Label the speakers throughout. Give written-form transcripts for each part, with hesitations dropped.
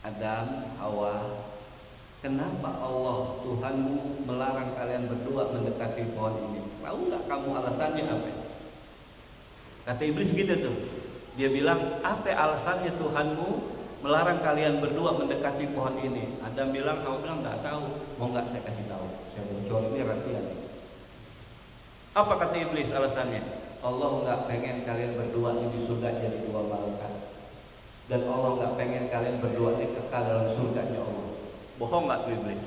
Speaker 1: Adam, Hawa, kenapa Allah Tuhanmu melarang kalian berdua mendekati pohon ini? Tahu nggak kamu alasannya apa? Kata iblis gitu tuh. Dia bilang, apa alasannya Tuhanmu melarang kalian berdua mendekati pohon ini? Adam bilang, Hawa bilang nggak tahu. Mau nggak saya kasih tahu? Saya bocor, ini rahasia nih. Apa kata iblis alasannya? Allah nggak pengen kalian berdua di surga jadi dua malaikat. Dan Allah nggak pengen kalian berdua kekal dalam surganya Allah. Bohong nggak tuh iblis?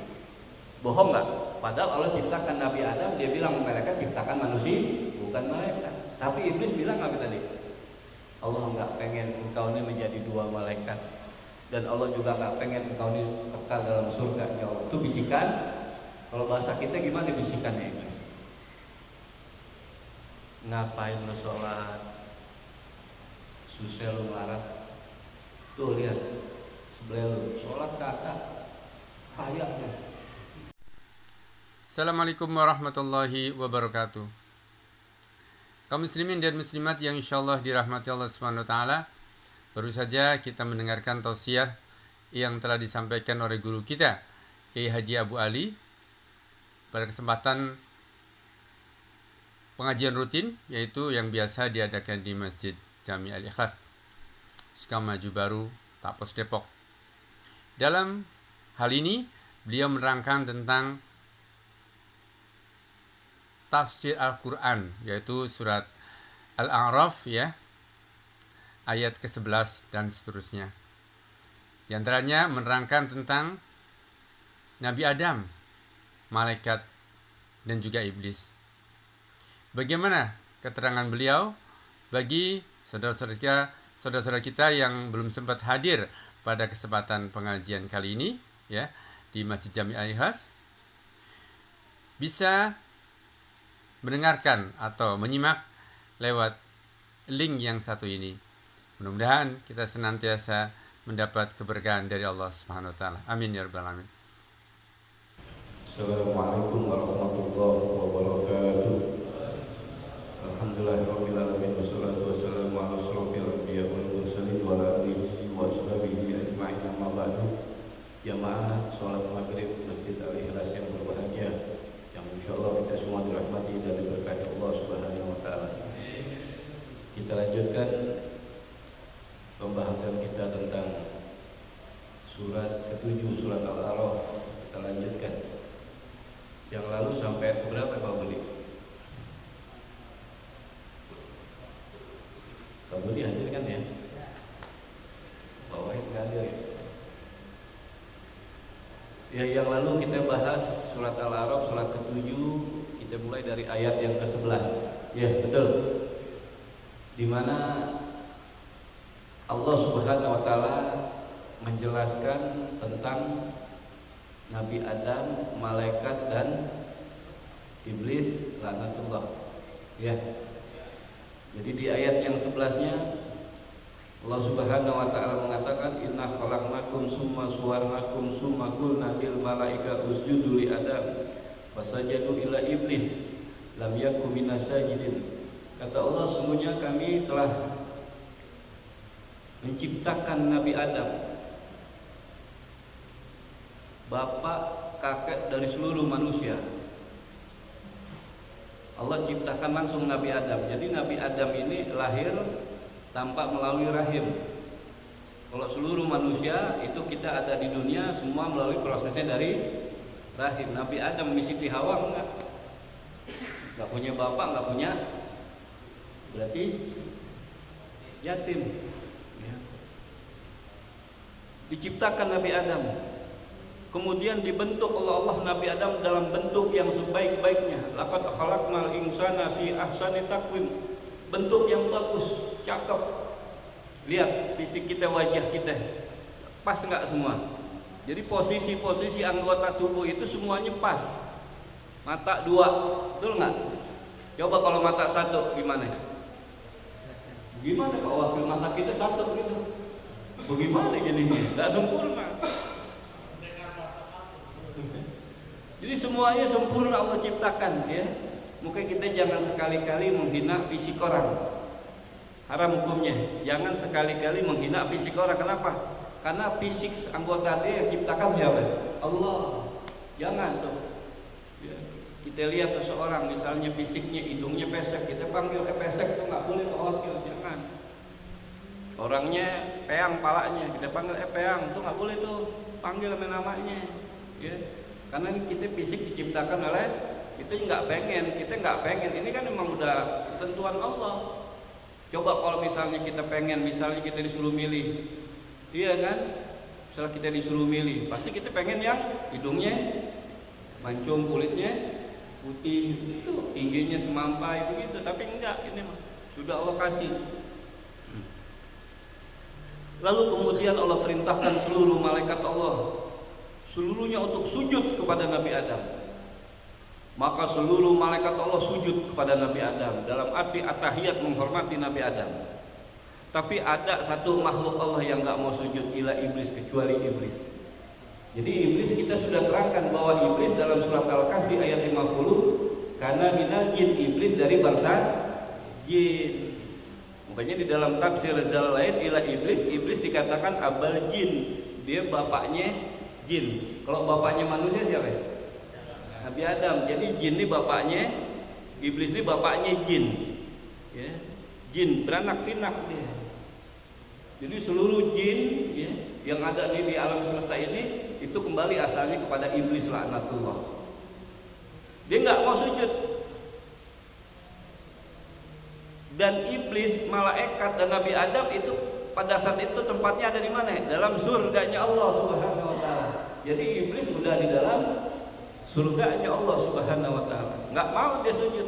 Speaker 1: Bohong nggak? Padahal Allah ciptakan Nabi Adam, dia bilang mereka ciptakan manusia, bukan malaikat. Tapi iblis bilang apa tadi? Allah nggak pengen engkau ini menjadi dua malaikat. Dan Allah juga nggak pengen engkau ini kekal dalam surganya Allah. Itu bisikan. Kalau bahasa kita gimana bisikannya iblis? Ngapain lo sholat? Susah lo melarat. Tuh lihat sebelah lu sholat kata kayaknya.
Speaker 2: Assalamualaikum warahmatullahi wabarakatuh. Kaum muslimin dan muslimat yang insyaallah dirahmati Allah Subhanahu wa taala, baru saja kita mendengarkan tausiah yang telah disampaikan oleh guru kita Kiai Haji Abu Ali pada kesempatan pengajian rutin, yaitu yang biasa diadakan di Masjid Jami Al-Ikhlas Sukamaju Baru, Tapos, Depok. Dalam hal ini beliau menerangkan tentang tafsir Al-Quran, yaitu surat Al-A'raf ya, ayat ke-11 dan seterusnya. Di antaranya menerangkan tentang Nabi Adam, malaikat, dan juga iblis. Bagaimana keterangan beliau bagi saudara-saudara kita yang belum sempat hadir pada kesempatan pengajian kali ini ya di Masjid Jami Al-Ikhlas, bisa mendengarkan atau menyimak lewat link yang satu ini. Mudah-mudahan kita senantiasa mendapat keberkahan dari Allah Subhanahu wa taala. Amin ya rabbal alamin.
Speaker 1: Assalamualaikum warahmatullahi wabarakatuh. Alhamdulillahirabbil alamin wassalatu wassalamu ala asyrofil anbiya'i wal mursalin wa ala alihi wa sahbihi ajma'in, amma ba'du. Jamaah salat maghrib Masjid Al-Ikhlas yang berbahagia, yang insyaallah kita semua dirahmati dan diberkahi Allah Subhanahu wa taala. Kita lanjutkan pembahasan kita tentang surat ke-7 surat Al-A'raf. Kita lanjutkan. Yang lalu sampai berapa Pak Budi? Pak Budi hadir kan ya? Pak Wahid nggak hadir ya? Ya, yang lalu kita bahas surat Al-A'raf surat ke-7, kita mulai dari ayat yang ke-11. Ya, betul. Di mana Allah Subhanahu wa taala menjelaskan tentang Nabi Adam, malaikat dan iblis laknatullah. Ya. Jadi di ayat yang 11-nya Allah Subhanahu wa taala mengatakan inna khalaqnakum summa suwarnakum summa qulna lil malaika usjudu li Adam fasajadu ila iblis lam yakum minasajidin. Kata Allah, sungguhnya kami telah menciptakan Nabi Adam, bapak kakek dari seluruh manusia. Allah ciptakan langsung Nabi Adam. Jadi Nabi Adam ini lahir tanpa melalui rahim. Kalau seluruh manusia itu kita ada di dunia semua melalui prosesnya dari rahim. Nabi Adam di Siti Hawa enggak punya bapak, enggak punya, berarti yatim. Ya. Diciptakan Nabi Adam. Kemudian dibentuk oleh Allah Nabi Adam dalam bentuk yang sebaik-baiknya. Laqad khalaqnal insana fi ahsani taqwim. Bentuk yang bagus, cakep. Lihat fisik kita, wajah kita. Pas enggak semua? Jadi posisi-posisi anggota tubuh itu semuanya pas. Mata dua, betul enggak? Coba kalau mata satu gimana? Gimana kalau wakil mata kita satu gitu? Bagaimana jadinya? Enggak sempurna. Jadi semuanya sempurna Allah ciptakan ya. Maka kita jangan sekali-kali menghina fisik orang. Haram hukumnya. Jangan sekali-kali menghina fisik orang. Kenapa? Karena fisik anggota dia yang ciptakan siapa? Allah. Jangan tuh. Ya, kita lihat seseorang misalnya fisiknya hidungnya pesek, kita panggil pesek tuh nggak boleh wakil, jangan. Orangnya peang palanya, kita panggil peang tuh nggak boleh tuh, panggil namanya. Ya. Karena kita fisik diciptakan oleh kita nggak pengen. Ini kan memang udah ketentuan Allah. Coba kalau misalnya kita pengen, misalnya kita disuruh milih, iya kan? Misalnya kita disuruh milih, pasti kita pengen yang hidungnya mancung, kulitnya putih, itu tingginya semampai begitu. Tapi enggak, ini mah sudah Allah kasih. Lalu kemudian Allah perintahkan seluruh malaikat Allah seluruhnya untuk sujud kepada Nabi Adam. Maka seluruh malaikat Allah sujud kepada Nabi Adam, dalam arti at-tahiyat, menghormati Nabi Adam. Tapi ada satu makhluk Allah yang gak mau sujud, ila iblis, kecuali iblis. Jadi iblis kita sudah terangkan bahwa iblis dalam surat Al-Kahfi ayat 50, karena minal jin, iblis dari bangsa jin. Makanya di dalam tafsir Jalalain, ila iblis, iblis dikatakan abal jin, dia bapaknya jin. Kalau bapaknya manusia siapa? Nabi Adam. Jadi jin ini bapaknya, iblis ini bapaknya jin. Ya. Jin beranak pinak dia. Jadi seluruh jin ya, yang ada di alam semesta ini itu kembali asalnya kepada iblis, laknatullah. Dia nggak mau sujud. Dan iblis, malaikat dan Nabi Adam itu pada saat itu tempatnya ada di mana? Dalam surganya Allah Subhanahu wa taala. Jadi iblis sudah di dalam surganya Allah Subhanahu wa taala. Enggak mau dia sujud.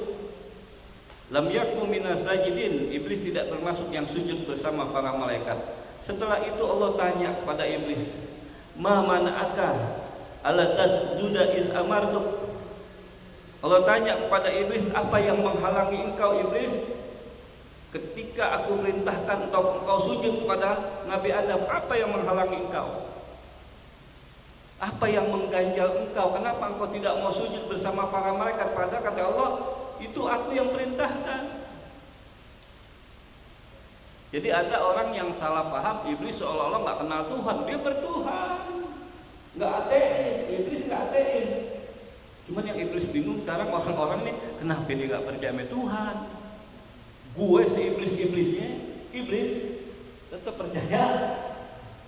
Speaker 1: Lam yakum minas sajidin, iblis tidak termasuk yang sujud bersama para malaikat. Setelah itu Allah tanya kepada iblis, "Ma mana'aka ala tasjuda iz amartuk?" Allah tanya kepada iblis, apa yang menghalangi engkau iblis ketika aku perintahkan engkau sujud kepada Nabi Adam? Apa yang menghalangi engkau? Apa yang mengganjal engkau? Kenapa engkau tidak mau sujud bersama para malaikat? Padahal kata Allah, itu aku yang perintahkan. Jadi ada orang yang salah paham, iblis seolah-olah nggak kenal Tuhan, dia bertuhan, nggak ateis, iblis nggak ateis. Cuman yang iblis bingung sekarang orang-orang ini, kenapa dia nggak percaya sama Tuhan? Gue si iblis-iblisnya, iblis tetap percaya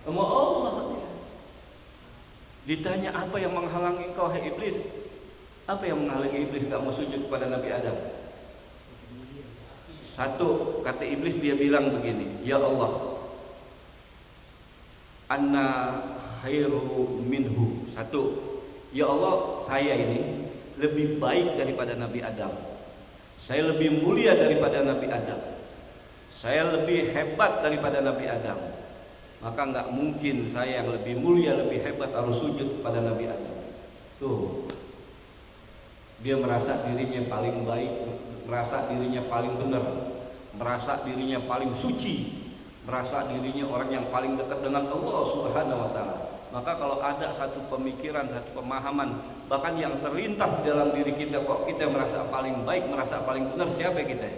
Speaker 1: sama Allah. Ditanya apa yang menghalangi engkau hai iblis? Apa yang menghalangi iblis gak mau sujud kepada Nabi Adam? Satu, kata iblis dia bilang begini, ya Allah, anna khairu minhu. Satu, ya Allah, saya ini lebih baik daripada Nabi Adam. Saya lebih mulia daripada Nabi Adam. Saya lebih hebat daripada Nabi Adam. Maka nggak mungkin saya yang lebih mulia, lebih hebat harus sujud kepada Nabi Adam. Tuh, dia merasa dirinya paling baik, merasa dirinya paling benar, merasa dirinya paling suci, merasa dirinya orang yang paling dekat dengan Allah Subhanahu wa taala. Maka kalau ada satu pemikiran, satu pemahaman, bahkan yang terlintas dalam diri kita, kok kita merasa paling baik, merasa paling benar, siapa kita?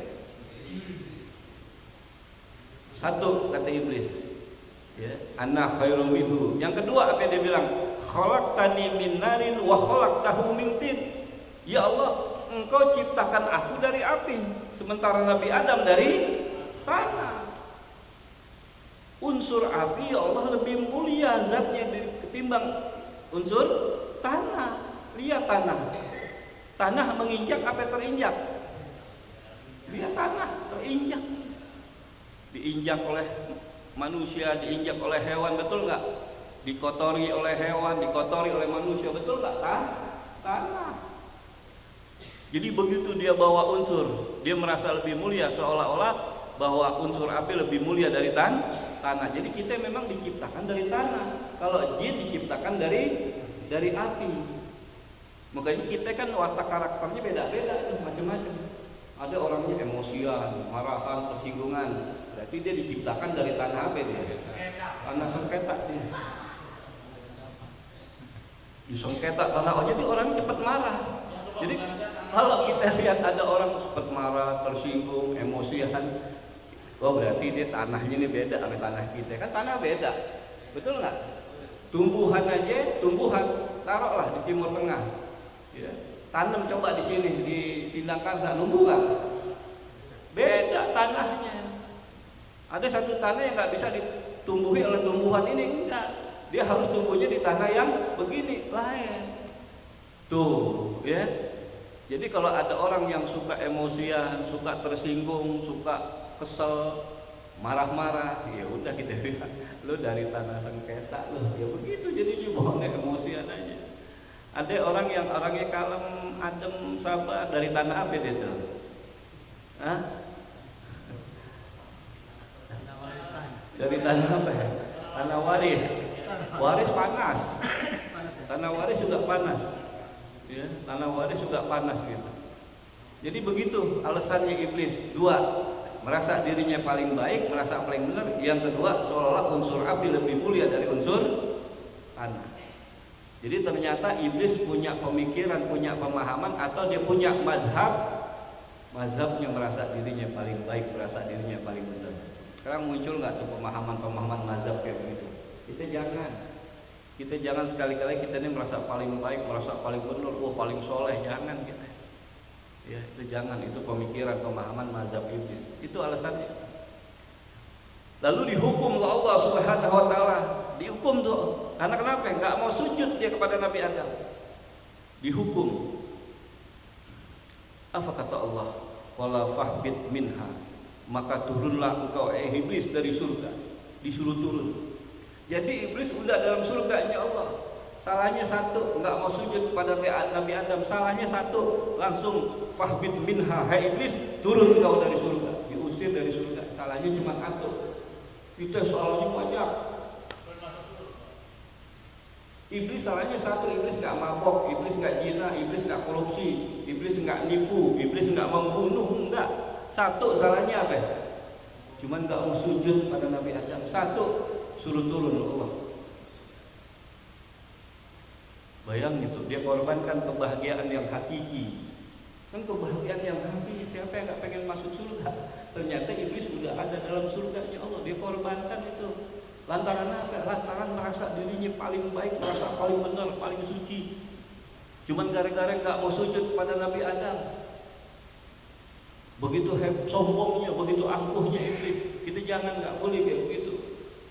Speaker 1: Satu, kata iblis, ya, anna khairum minhu. Yang kedua apa dia bilang? Khalaqtani min narin wa khalaqtahu min tin. Ya Allah, engkau ciptakan aku dari api, sementara Nabi Adam dari tanah. Unsur api ya Allah lebih mulia zatnya ketimbang unsur tanah. Lihat tanah. Tanah menginjak apa terinjak? Lihat tanah terinjak. Diinjak oleh manusia, diinjak oleh hewan, betul nggak? Dikotori oleh hewan, dikotori oleh manusia, betul nggak? Tanah. Jadi begitu dia bawa unsur, dia merasa lebih mulia, seolah-olah bahwa unsur api lebih mulia dari tanah. Jadi kita memang diciptakan dari tanah. Kalau jin diciptakan dari api. Makanya kita kan watak karakternya beda-beda, macam-macam. Ada orangnya emosian, marahan, tersinggungan. Berarti dia diciptakan dari tanah apa dia? Tanah sengketa dia. Disengketa tanah. Oh, jadi orang cepat marah. Jadi kalau kita lihat ada orang cepat marah, tersinggung, emosian, oh berarti dia tanahnya ini beda sama tanah kita. Kan tanah beda. Betul nggak? Tumbuhan aja, tumbuhan taruhlah di Timur Tengah, ya. Tanam coba di sini di Sindangkarsa, numbuh nggak? Beda tanahnya. Ada satu tanah yang nggak bisa ditumbuhi oleh tumbuhan ini, enggak. Dia harus tumbuhnya di tanah yang begini, lain. Tuh, ya. Jadi kalau ada orang yang suka emosian, suka tersinggung, suka kesel, marah-marah, ya udah kita bilang, lu dari tanah sengketa lu, ya begitu jadinya bohongnya, emosian aja. Ada orang yang orangnya kalem, adem, sabar, dari tanah apa dia tuh? Hah? Dari tanah apa ya? Tanah waris. Waris panas. Tanah waris juga panas. Ya, tanah waris juga panas gitu. Jadi begitu alasannya iblis. Dua, merasa dirinya paling baik, merasa paling benar. Yang kedua, seolah-olah unsur api lebih mulia dari unsur tanah. Jadi ternyata iblis punya pemikiran, punya pemahaman, atau dia punya mazhab. Mazhabnya merasa dirinya paling baik, merasa dirinya paling benar. Sekarang muncul nggak tuh pemahaman-pemahaman mazhab kayak begitu? Kita jangan sekali-kali kita ini merasa paling baik, merasa paling benar, paling soleh, jangan kita. Ya, itu jangan, itu pemikiran, pemahaman mazhab iblis. Itu alasannya. Lalu dihukum oleh Allah Subhanahu wa taala. Dihukum tuh. Karena kenapa? Enggak mau sujud dia kepada Nabi Adam. Dihukum. Apa kata Allah? Wala fahbit minha. Maka turunlah engkau iblis dari surga. Disuruh turun. Jadi iblis udah dalam surganya Allah. Salahnya satu, enggak mau sujud kepada Nabi Adam. Salahnya satu, langsung fahbit minha. Hai iblis, turun kau dari surga. Diusir dari surga. Salahnya cuma satu. Kita salahnya banyak. Iblis salahnya satu, iblis nggak mabok, iblis nggak zina, iblis nggak korupsi, iblis nggak nipu, iblis nggak membunuh, enggak. Satu salahnya apa? Cuman nggak mau sujud pada Nabi Adam. Satu, suruh turun Allah. Bayang gitu, dia korbankan kebahagiaan yang hakiki. Kan kebahagiaan yang habis, siapa yang nggak pengen masuk surga? Ternyata iblis udah ada dalam surganya Allah, dia korbankan itu. Lantaran apa? Lantaran merasa dirinya paling baik, merasa paling benar, paling suci. Cuman gara-gara nggak mau sujud kepada Nabi Adam. Begitu sombongnya, begitu angkuhnya iblis. Kita jangan, nggak boleh kayak begitu.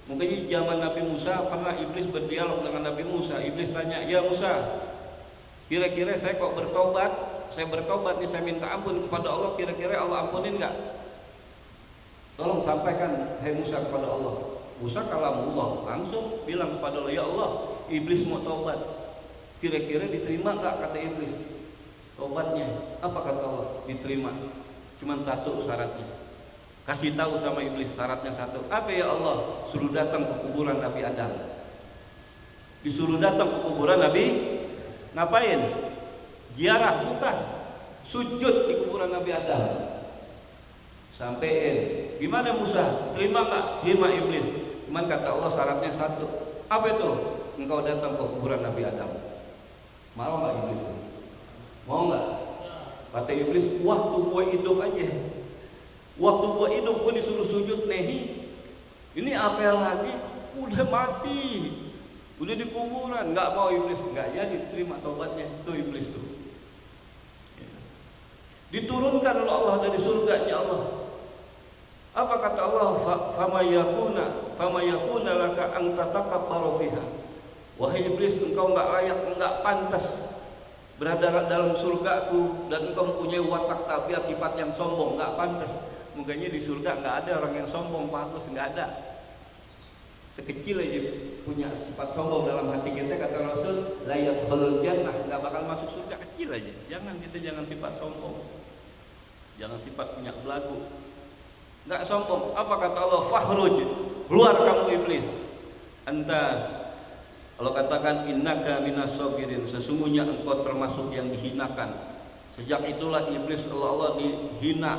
Speaker 1: Mungkin zaman Nabi Musa pernah iblis berdialog dengan Nabi Musa. Iblis tanya, ya Musa, kira-kira saya kok bertobat? Saya bertobat nih, saya minta ampun kepada Allah. Kira-kira Allah ampunin nggak? Tolong sampaikan, hai Musa, kepada Allah. Musa kalamullah, langsung bilang kepada Allah, ya Allah, iblis mau taubat. Kira-kira diterima nggak kata iblis taubatnya? Apa kata Allah? Diterima. Cuman satu syaratnya. Kasih tahu sama iblis, syaratnya satu. Apa ya Allah? Suruh datang ke kuburan Nabi Adam. Disuruh datang ke kuburan Nabi, ngapain? Ziarah, bukan. Sujud di kuburan Nabi Adam. Sampein. Gimana Musa? Terima nggak? Terima iblis. Cuman kata Allah syaratnya satu. Apa itu? Engkau datang ke kuburan Nabi Adam. Mau nggak iblis? Mau nggak? Kata iblis, waktu gua hidup aja. Waktu gua hidup gua disuruh sujud nehi. Ini apa lagi? Udah mati. Udah di kuburan. Nggak mau iblis. Nggak jadi terima taubatnya. Itu iblis tuh. Diturunkan oleh Allah dari surganya Allah. Apa kata Allah? Fama yakuna laka an tatakabbaru fiha. Wahai iblis, engkau enggak layak, enggak pantas berada dalam surgaku, dan engkau mempunyai watak tabiat sifat yang sombong, enggak pantas. Mungkinnya di surga enggak ada orang yang sombong, bagus, enggak ada. Sekecil aja punya sifat sombong dalam hati kita, kata Rasul, la yadkhulul jannah, enggak bakal masuk surga, kecil aja. Jangan sifat sombong. Jangan sifat punya belagu. Enggak sombong. Apa kata Allah? Fakhruj, keluar kamu iblis. Anta, kalau katakan innaka minas sabirin, sesungguhnya engkau termasuk yang dihinakan. Sejak itulah iblis oleh Allah dihina,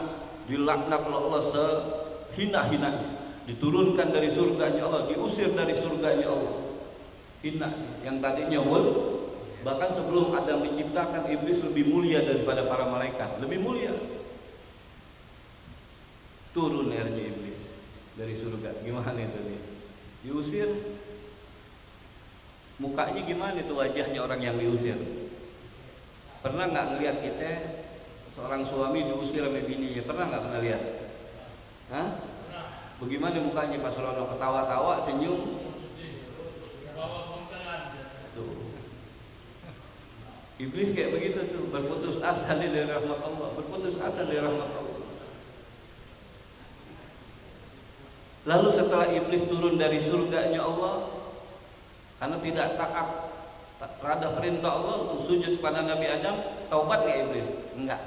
Speaker 1: dilaknat oleh Allah sehina-hinanya. Diturunkan dari surganya Allah, diusir dari surganya Allah. Hina, yang tadinya bahkan sebelum Adam diciptakan, iblis lebih mulia daripada para malaikat, lebih mulia. Turun airnya iblis dari surga. Gimana itu nih? Diusir, Mukanya gimana itu wajahnya orang yang diusir? Pernah nggak ngelihat kita seorang suami diusir sama bininya? Pernah nggak pernah lihat? Hah? Bagaimana mukanya Pak Surono? Ketawa-tawa, senyum? Tuh. Iblis kayak begitu tuh, berputus asa dari rahmat Allah, berputus asa dari rahmat Allah. Lalu setelah iblis turun dari surganya Allah, karena tidak taat terhadap perintah Allah untuk sujud pada Nabi Adam, taubat nggak iblis? Enggak.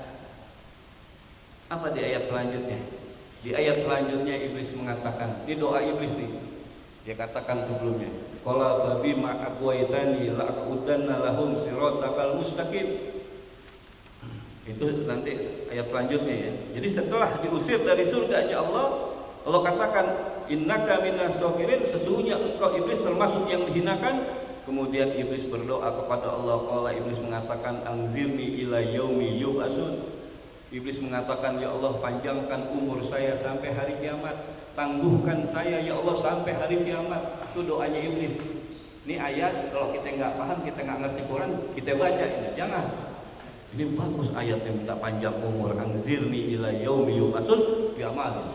Speaker 1: Apa di ayat selanjutnya? Di ayat selanjutnya iblis mengatakan, ini doa iblis nih. Dia katakan sebelumnya, qala fa bima aqwaitani la'udanna lahum siratal mustaqim. Itu nanti ayat selanjutnya ya. Jadi setelah diusir dari surganya Allah, Allah katakan, innaka minas sakirin, sesungguhnya engkau iblis termasuk yang dihinakan. Kemudian iblis berdoa kepada Allah. Qala iblis mengatakan, anzirni ila yaumi yub'atsun. Iblis mengatakan, ya Allah, panjangkan umur saya sampai hari kiamat, tangguhkan saya ya Allah sampai hari kiamat. Itu doanya iblis. Ini ayat kalau kita nggak paham, kita nggak ngerti Quran, kita baca ini, jangan. Ini bagus ayat yang minta panjang umur, anzirni ila yaumi yub'atsun, diamalin.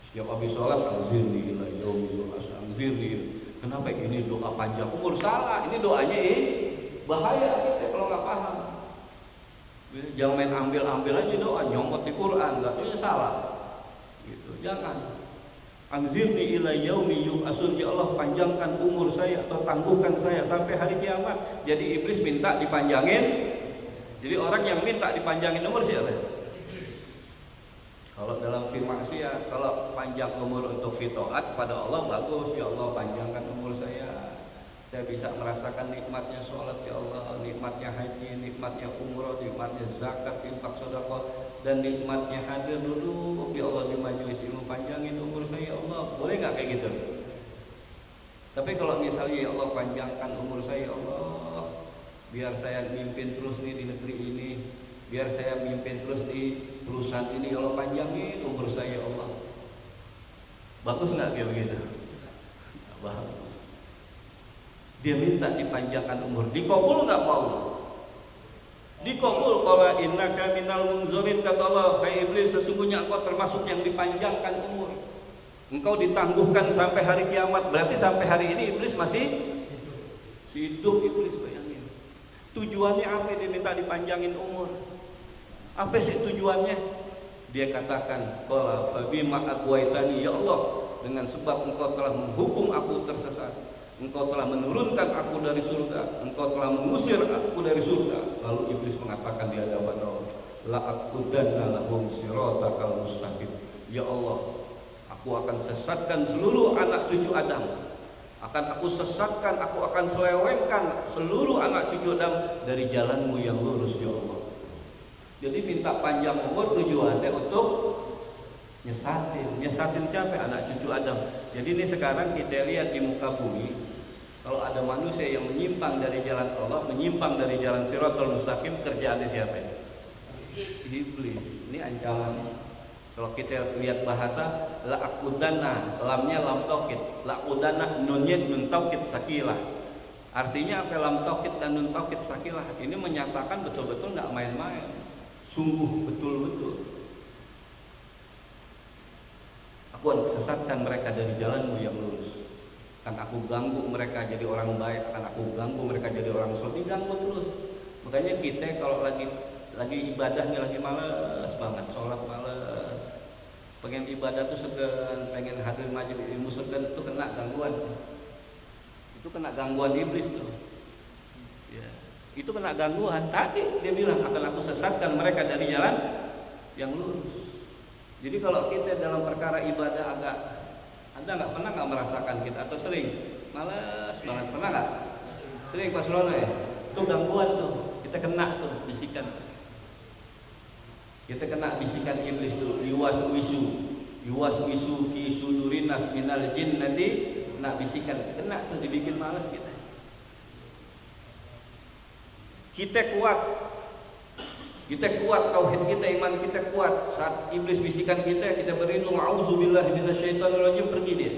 Speaker 1: Setiap habis sholat, anzirni ila yaumi yub'atsun, anzirni. Kenapa ini doa panjang umur? Salah, ini doanya bahaya kita kalau nggak paham. Jangan main ambil aja doa, nyomot di Quran, nggak punya salah. Gitu, jangan. Anzirni ila yaumi yub'atsun, ya Allah panjangkan umur saya atau tangguhkan saya sampai hari kiamat. Jadi iblis minta dipanjangin. Jadi orang yang minta dipanjangin umur siapa? Kalau dalam firman maksiat, kalau panjang umur untuk fitoat kepada Allah bagus, ya Allah panjangkan umur saya. Saya bisa merasakan nikmatnya sholat ya Allah, nikmatnya haji, nikmatnya umroh, nikmatnya zakat, infak, sedekah, dan nikmatnya hadir dulu ya Allah di majelis ilmu, panjangin umur saya ya Allah. Boleh nggak kayak gitu? Tapi kalau misalnya ya Allah panjangkan umur saya ya Allah, biar saya mimpin terus nih di negeri ini, biar saya mimpin terus di perusahaan ini, ya Allah panjangin umur saya ya Allah. Bagus nggak kayak begitu? Bagus. Dia minta dipanjangkan umur, dikabul nggak Allah? Dikabul. Qala innaka minal munzirin, kata Allah, hai iblis, sesungguhnya engkau termasuk yang dipanjangkan umur. Engkau ditangguhkan sampai hari kiamat. Berarti sampai hari ini iblis masih hidup. Iblis, bayangin. Tujuannya apa dia minta dipanjangin umur? Apa sih tujuannya? Dia katakan, qala fa bima aqwaitani, ya Allah, dengan sebab engkau telah menghukum aku tersesat, engkau telah menurunkan aku dari surga, engkau telah mengusir aku dari surga. Lalu iblis mengatakan di hadapan Allah, la'aqudanna lahum siratal mustaqim. Ya Allah, aku akan sesatkan seluruh anak cucu Adam. Akan aku sesatkan, aku akan selewengkan seluruh anak cucu Adam dari jalanmu yang lurus ya Allah. Jadi minta panjang umur tujuannya untuk nyesatin siapa? Anak cucu Adam. Jadi ini sekarang kita lihat di muka bumi, kalau ada manusia yang menyimpang dari jalan Allah, menyimpang dari jalan Siratal Mustaqim, kerjaannya siapa? Iblis. Ini ancaman. Kalau kita lihat bahasa, la'aqudanna, lamnya lam taukid, la'aqudanna nunnya nun taukid sakilah. Artinya apa lam taukid dan nun taukid sakilah? Ini menyatakan betul-betul nggak main-main, sungguh betul-betul. Aku akan sesatkan mereka dari jalanmu yang lurus. Akan aku ganggu mereka jadi orang baik, akan aku ganggu mereka jadi orang soleh, diganggu terus. Makanya kita kalau lagi ibadahnya lagi males banget, sholat males, pengen ibadah tuh segan, pengen hadir majelis ilmu segan, itu kena gangguan. Itu kena gangguan iblis tuh. Ya, itu kena gangguan. Tadi dia bilang akan aku sesatkan mereka dari jalan yang lurus. Jadi kalau kita dalam perkara ibadah agak, Anda pernah nggak merasakan kita atau sering malas banget, pernah nggak? Sering Pak Surono ya? Itu gangguan tuh, kita kena tuh bisikan. Kita kena bisikan iblis tuh, yuwaswisu fi sudurinas minal jinnati, kena bisikan, kena tuh dibikin malas kita. Kita kuat tauhid kita, iman kita kuat. Saat iblis bisikan kita berlindung, auzubillahi minasyaitonirrajim, pergi dia.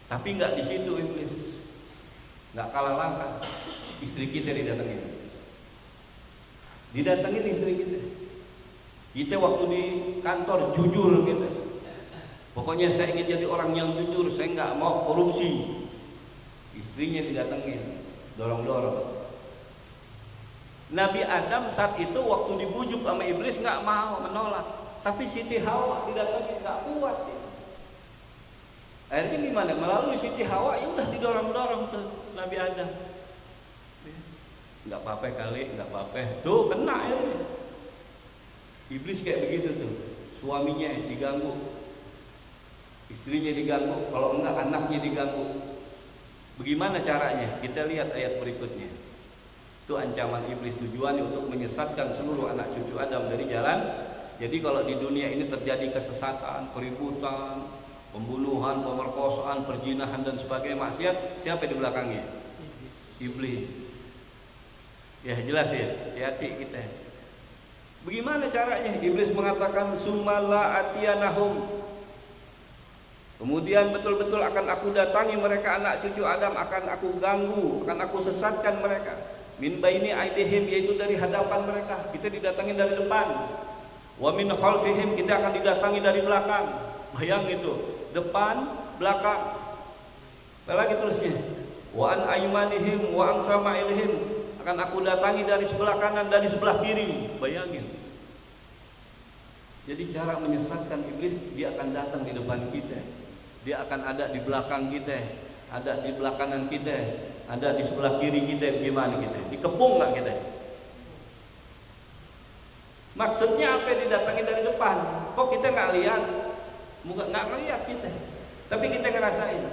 Speaker 1: Tapi enggak di situ iblis. nggak kalah langka. Istri kita didatengin istri kita. Kita waktu di kantor jujur gitu. Pokoknya saya ingin jadi orang yang jujur, saya nggak mau korupsi. Istrinya didatengin, dorong-dorong. Nabi Adam saat itu waktu dibujuk sama iblis nggak mau, menolak. Tapi Siti Hawa didatengin, nggak kuat. Ya. Akhirnya gimana? Melalui Siti Hawa, ya udah didorong-dorong tuh Nabi Adam. Nggak apa-apa kali, nggak apa-apa. Tuh kena ya. Iblis kayak begitu tuh. Suaminya diganggu, istrinya diganggu, kalau enggak anaknya diganggu. Bagaimana caranya? Kita lihat ayat berikutnya. Itu ancaman iblis, tujuannya untuk menyesatkan seluruh anak cucu Adam dari jalan. Jadi kalau di dunia ini terjadi kesesatan, keributan, pembunuhan, pemerkosaan, perzinahan dan sebagainya maksiat, siapa di belakangnya? Iblis. Ya jelas ya, hati-hati kita. Bagaimana caranya? Iblis mengatakan sumala atiyanahum. Kemudian betul-betul akan aku datangi mereka anak cucu Adam, akan aku ganggu, akan aku sesatkan mereka. Min baini aidihim, yaitu dari hadapan mereka, kita didatangi dari depan. Wa min khalfihim, kita akan didatangi dari belakang. Bayang itu, depan, belakang. Apalagi terusnya. Wa an aymanihim wa an samailihim, akan aku datangi dari sebelah kanan, dari sebelah kiri. Bayangin. Jadi cara menyesatkan iblis, dia akan datang di depan kita, dia akan ada di belakang kita, ada di belakangan kita, ada di sebelah kiri kita. Gimana kita? Dikepung nggak kita? Maksudnya apa? Didatangi dari depan. Kok kita nggak lihat? Nggak ngelihat kita, tapi kita ngerasain.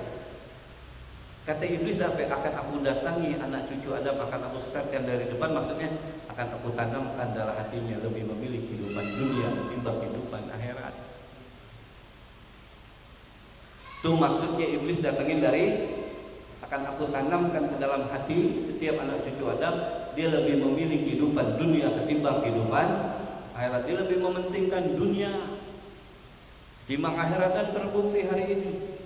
Speaker 1: Kata iblis apa? Akan aku datangi anak cucu Adam, akan aku sesatkan dari depan. Maksudnya akan aku tanamkan dalam hatinya lebih memilih kehidupan dunia ketimbang kehidupan akhirat. Itu maksudnya iblis datangin dari, akan aku tanamkan ke dalam hati setiap anak cucu Adam, dia lebih memilih kehidupan dunia ketimbang kehidupan akhirat. Dia lebih mementingkan dunia ketimbang akhirat, dan terbukti hari ini.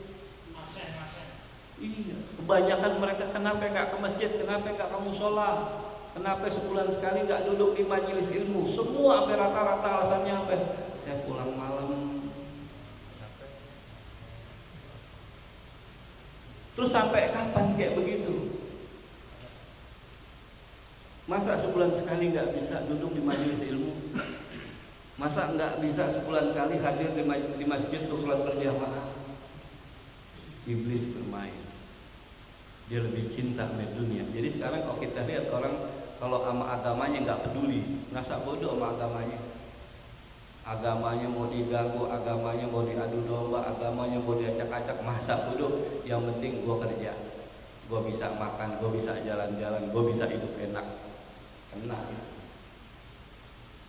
Speaker 1: Iya, kebanyakan mereka kenapa nggak ke masjid, kenapa nggak ke musola, kenapa sebulan sekali nggak duduk di majelis ilmu? Semua sampai rata-rata alasannya apa? Saya pulang malam. Terus sampai kapan kayak begitu? Masa sebulan sekali nggak bisa duduk di majelis ilmu? Masa nggak bisa sebulan kali hadir di masjid untuk sholat berjamaah? Iblis bermain. Dia lebih cinta sama dunia. Jadi sekarang kalau kita lihat orang kalau sama agamanya nggak peduli, ngerasa bodoh sama agamanya. Agamanya mau diganggu, agamanya mau diadu domba, agamanya mau diacak-acak, masa bodoh. Yang penting gue kerja, gue bisa makan, gue bisa jalan-jalan, gue bisa hidup enak.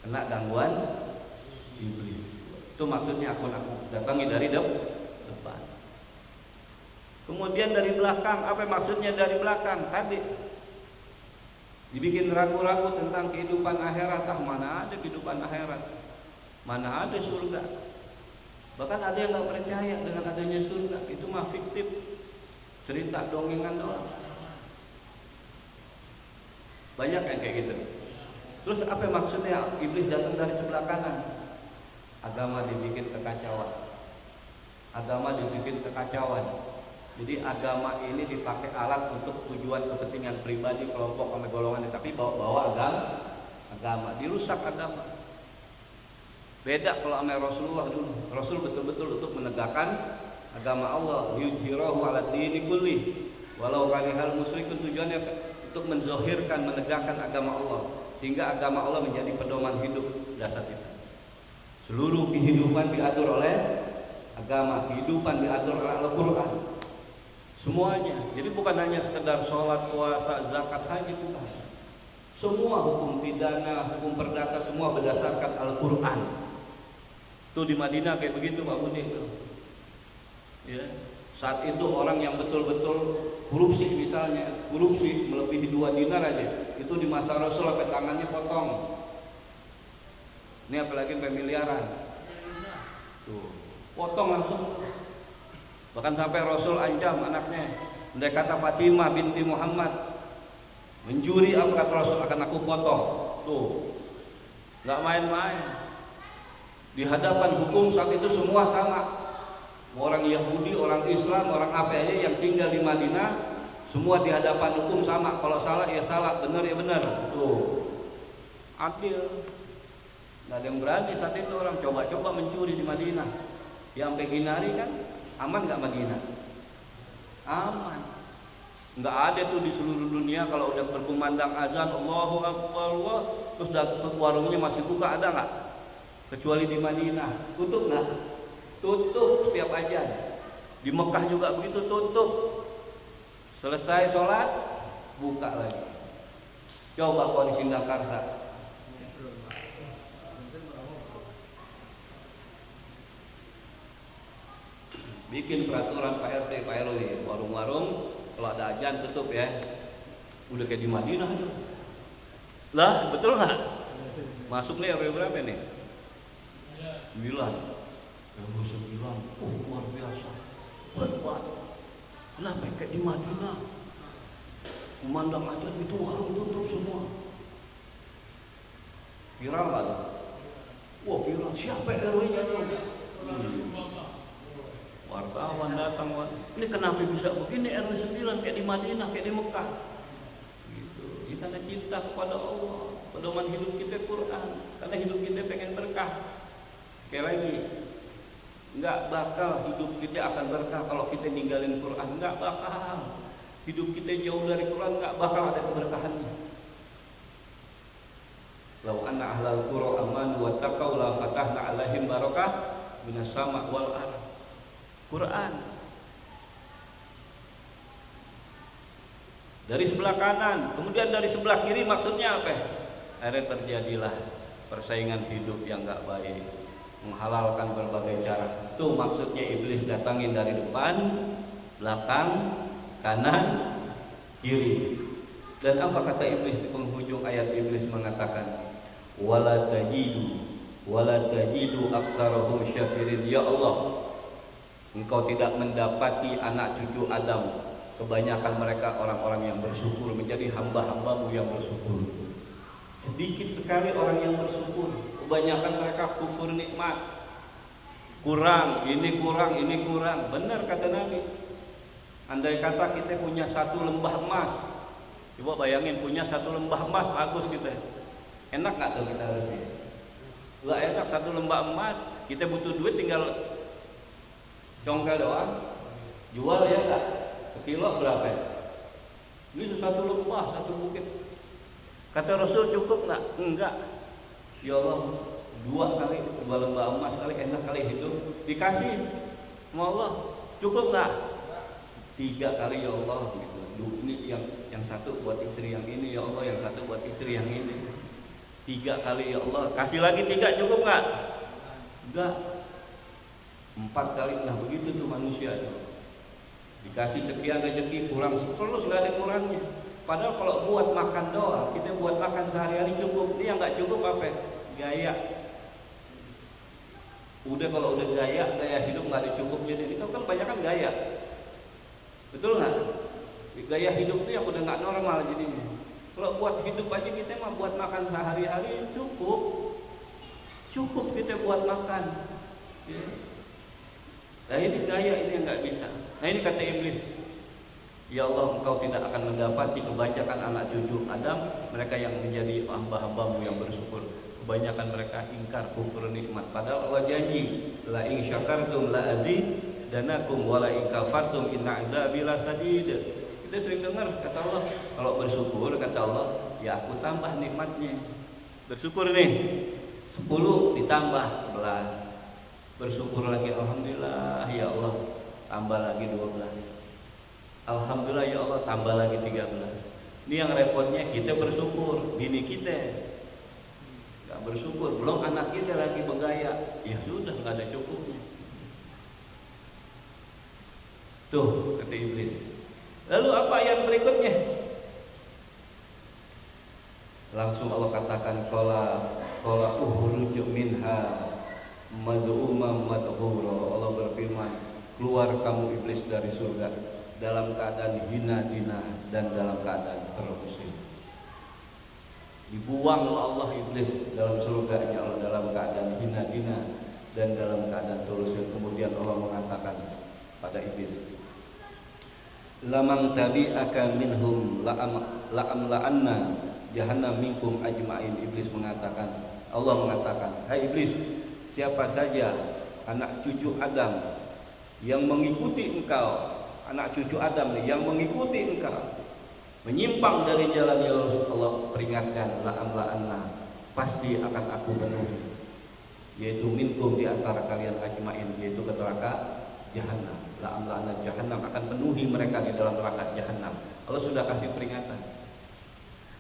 Speaker 1: Kena gangguan iblis. Itu maksudnya aku datangi dari depan. Kemudian dari belakang, apa maksudnya dari belakang? Tadi dibikin ragu-ragu tentang kehidupan akhirat. Mana ada kehidupan akhirat, mana ada surga. Bahkan ada yang nggak percaya dengan adanya surga. Itu mah fiktif, cerita dongengan doang. Banyak yang kayak gitu. Terus apa maksudnya iblis datang dari sebelah kanan? Agama dibikin kekacauan. Agama dibikin kekacauan. Jadi agama ini dipakai alat untuk tujuan kepentingan pribadi, kelompok, sama golongan, tapi bawa agama, dirusak agama. Beda kalau sama Rasulullah dulu. Rasul betul-betul untuk menegakkan agama Allah, yudhirahu ala dini kulli walau karihal musyrikun. Tujuannya untuk menzohirkan, menegakkan agama Allah, sehingga agama Allah menjadi pedoman hidup dasar kita. Seluruh kehidupan diatur oleh agama, kehidupan diatur oleh Al-Quran. Semuanya. Jadi bukan hanya sekedar sholat, puasa, zakat, haji, bukan. Semua hukum pidana, hukum perdata, semua berdasarkan Al-Quran. Itu di Madinah kayak begitu Pak Budi itu. Ya. Saat itu orang yang betul-betul korupsi, misalnya korupsi melebihi 2 dinar aja, itu di masa Rasul sampai tangannya potong. Ini apalagi miliaran. Tuh, potong langsung. Bahkan sampai Rasul ancam anaknya, andai kata Fatimah binti Muhammad mencuri apa kata Rasul akan aku potong. Tuh, nggak main-main. Di hadapan hukum saat itu semua sama. Orang Yahudi, orang Islam, orang apa aja yang tinggal di Madinah, semua di hadapan hukum sama. Kalau salah ya salah, benar ya benar. Tuh, adil. Nggak ada yang berani saat itu orang coba-coba mencuri di Madinah. Ya sampai gini hari kan, aman nggak Madinah? Aman. Nggak ada tuh di seluruh dunia kalau udah berkumandang azan Allahu Akbar Allah, terus warungnya masih buka, ada nggak? Kecuali di Madinah. Tutup nggak? Tutup setiap ajan. Di Mekah juga begitu, tutup. Selesai sholat, buka lagi. Coba kalau di Sindakarsa. Bikin peraturan Pak RT, Pak RW, warung-warung kalau ada ajan tutup ya. Udah kayak di Madinah tuh. Lah, betul nggak? Masuk nih RW berapa nih? 9. RW 9. Luar biasa. Hebat. Kenapa kayak di Madinah? Kumandang ajan itu warung tutup semua. Viral nggak? Wah, viral. Siapa RW-nya tuh? Wartawan datang, ini kenapa bisa begini RW 9 kayak di Madinah, kayak di Mekah gitu. Ini karena cinta kepada Allah, pedoman hidup kita Quran, karena hidup kita pengen berkah. Sekali lagi, nggak bakal hidup kita akan berkah kalau kita ninggalin Quran, nggak bakal. Hidup kita jauh dari Quran, nggak bakal ada keberkahannya. Lau anna ahlal qura amanu wa taqaw la fatahna alaihim barakah minas sama' wal ardh. Quran. Dari sebelah kanan, kemudian dari sebelah kiri, maksudnya apa? Akhirnya terjadilah persaingan hidup yang gak baik, menghalalkan berbagai cara. Tuh maksudnya iblis datangin dari depan, belakang, kanan, kiri. Dan apa kata iblis di penghujung ayat? Iblis mengatakan, wala tajidu aktsarahum syakirin. Ya Allah, Engkau tidak mendapati anak cucu Adam, kebanyakan mereka orang-orang yang bersyukur, menjadi hamba-hambamu yang bersyukur. Sedikit sekali orang yang bersyukur, kebanyakan mereka kufur nikmat. Kurang, ini kurang, ini kurang. Benar kata Nabi. Andai kata kita punya satu lembah emas, coba bayangin punya satu lembah emas, bagus kita. Enak nggak tuh kita harusnya? Nggak enak, satu lembah emas, kita butuh duit tinggal congkel doang, jual ya enggak? Sekilo berapa? Ini satu lembah, satu bukit. Kata Rasul cukup enggak? Enggak. Ya Allah, 2 lembah emas kali, enak kali hidup. Dikasih sama Allah, cukup enggak? 3 kali ya Allah gitu. Ini yang satu buat istri yang ini ya Allah, yang satu buat istri yang ini. 3 kali ya Allah, kasih lagi 3, cukup enggak? Enggak. 4 kali, nah begitu tuh manusia tuh. Dikasih sekian rezeki kurang terus, nggak ada kurangnya. Padahal kalau buat makan doang, kita buat makan sehari-hari cukup. Ini yang nggak cukup apa? Gaya. Udah kalau udah gaya hidup nggak ada cukupnya. Jadi kan banyak kan gaya. Betul nggak? Gaya hidup itu yang udah nggak normal jadinya. Kalau buat hidup aja kita mah buat makan sehari-hari cukup. Cukup kita buat makan. Ya. Nah ini gaya ini yang nggak bisa. Nah ini kata iblis, ya Allah, Engkau tidak akan mendapati kebanyakan anak cucu Adam, mereka yang menjadi hamba-hambamu yang bersyukur. Kebanyakan mereka ingkar, kufur nikmat. Padahal Allah janji, la in syakartum la azidanakum wa la in kafartum inna azabi lasadid. Kita sering dengar kata Allah, kalau bersyukur kata Allah, ya aku tambah nikmatnya. Bersyukur nih, 10 ditambah 11. Bersyukur lagi, alhamdulillah ya Allah, tambah lagi 12. Alhamdulillah ya Allah, tambah lagi 13. Ini yang repotnya, kita bersyukur, bini kita gak bersyukur, belum anak kita lagi bergaya, ya sudah gak ada cukupnya. Tuh kata iblis. Lalu apa ayat berikutnya? Langsung Allah katakan, qala ukhruj minha maz'umam madhura. Allah berfirman, keluar kamu iblis dari surga dalam keadaan hina dina dan dalam keadaan terusir. Dibuang oleh Allah iblis dalam surganya Allah dalam keadaan hina dina dan dalam keadaan terusir. Kemudian Allah mengatakan pada iblis, lamang tabi'aka minhum la'amla'anna jahannam minkum ajma'in. Iblis mengatakan, Allah mengatakan, hai iblis, siapa saja anak cucu Adam yang mengikuti engkau, anak cucu Adam yang mengikuti engkau, menyimpang dari jalan yang Allah peringatkan, la'amla'anna, pasti akan aku penuhi, yaitu minkum, di antara kalian ajma'in, yaitu ke neraka Jahannam. La'amla'anna Jahannam, akan penuhi mereka di dalam neraka Jahannam. Allah sudah kasih peringatan.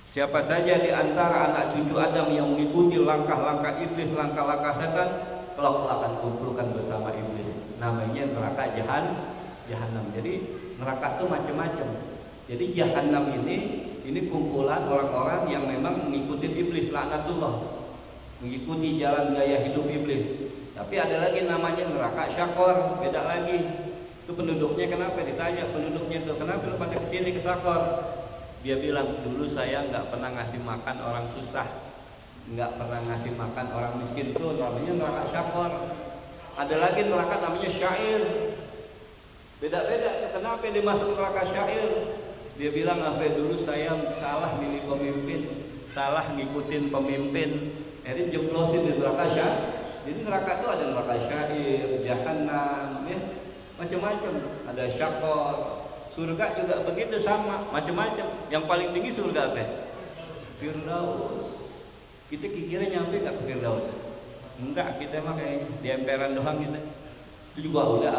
Speaker 1: Siapa saja di antara anak cucu Adam yang mengikuti langkah-langkah iblis, langkah-langkah setan, kelak akan kumpulkan bersama iblis. Namanya neraka Jahannam. Jadi neraka itu macam-macam. Jadi Jahannam ini kumpulan orang-orang yang memang mengikuti iblis, laknatullah, mengikuti jalan gaya hidup iblis. Tapi ada lagi namanya neraka syakor, beda lagi. Itu penduduknya, kenapa ditanya penduduknya itu, kenapa lu pada kesini ke syakor? Dia bilang, dulu saya nggak pernah ngasih makan orang susah, nggak pernah ngasih makan orang miskin, itu namanya neraka syakor. Ada lagi neraka namanya syair. Beda-beda. Kenapa dia masuk neraka syair? Dia bilang, apa dulu saya salah milih pemimpin, salah ngikutin pemimpin, akhirnya jeblosin di neraka syair. Jadi neraka itu ada neraka syair, Jahannam, ya, macam-macam. Ada syakor. Surga juga begitu sama, macam-macam. Yang paling tinggi surga apa? Firdaus. Kita kira nyampe gak ke Firdaus? Enggak, kita mah kayak di emperan doang kita. Itu juga udah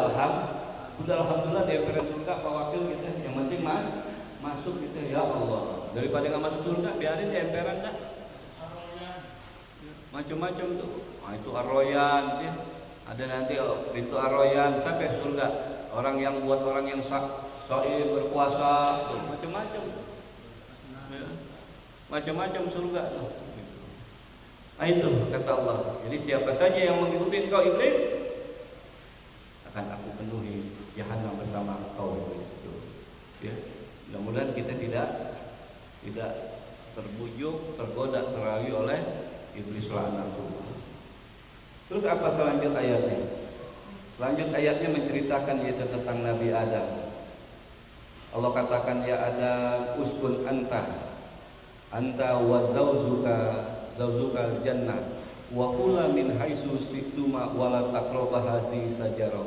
Speaker 1: alhamdulillah di emperan surga Pak Wakil kita. Yang penting masuk kita, ya Allah. Daripada nggak masuk surga, biarin di emperan dah. Macam-macam tuh. Nah, itu Ar-Royan, ya. Ada nanti pintu Ar-Royan sampai surga. Orang yang buat orang yang sahih berpuasa, tuh, macam-macam. Ya. Macam-macam surga tuh. Nah itu kata Allah. Jadi siapa saja yang mengikuti engkau iblis, akan aku penuhi Jahannam bersama engkau iblis itu. Ya. Mudah-mudahan kita tidak terbujuk, tergoda, terawi oleh iblis laknatullah. Terus apa selanjut ayatnya? Selanjut ayatnya menceritakan yaitu tentang Nabi Adam. Allah katakan, ya Adam uskun anta wa zawzuka jannah wa kula min haitsu siktuma wa la taqrabu hadhihi sajarah